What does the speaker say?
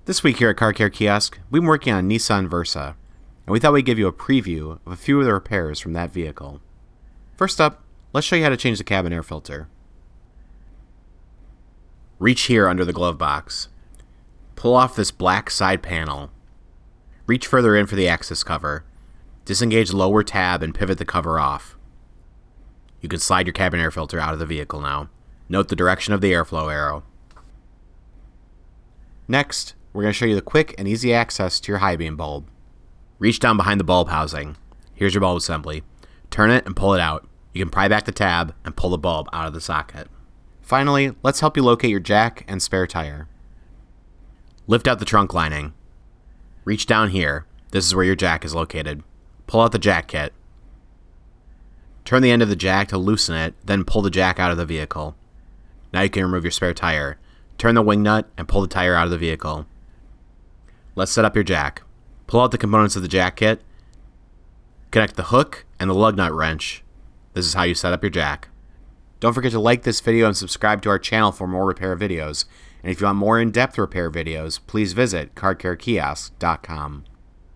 This week here at Car Care Kiosk, we've been working on a Nissan Versa, and we thought we'd give you a preview of a few of the repairs from that vehicle. First up, let's show you how to change the cabin air filter. Reach here under the glove box. Pull off this black side panel. Reach further in for the access cover. Disengage the lower tab and pivot the cover off. You can slide your cabin air filter out of the vehicle now. Note the direction of the airflow arrow. Next, we're going to show you the quick and easy access to your high beam bulb. Reach down behind the bulb housing. Here's your bulb assembly. Turn it and pull it out. You can pry back the tab and pull the bulb out of the socket. Finally, let's help you locate your jack and spare tire. Lift out the trunk lining. Reach down here. This is where your jack is located. Pull out the jack kit. Turn the end of the jack to loosen it, then pull the jack out of the vehicle. Now you can remove your spare tire. Turn the wing nut and pull the tire out of the vehicle. Let's set up your jack. Pull out the components of the jack kit. Connect the hook and the lug nut wrench. This is how you set up your jack. Don't forget to like this video and subscribe to our channel for more repair videos. And if you want more in-depth repair videos, please visit carcarekiosk.com.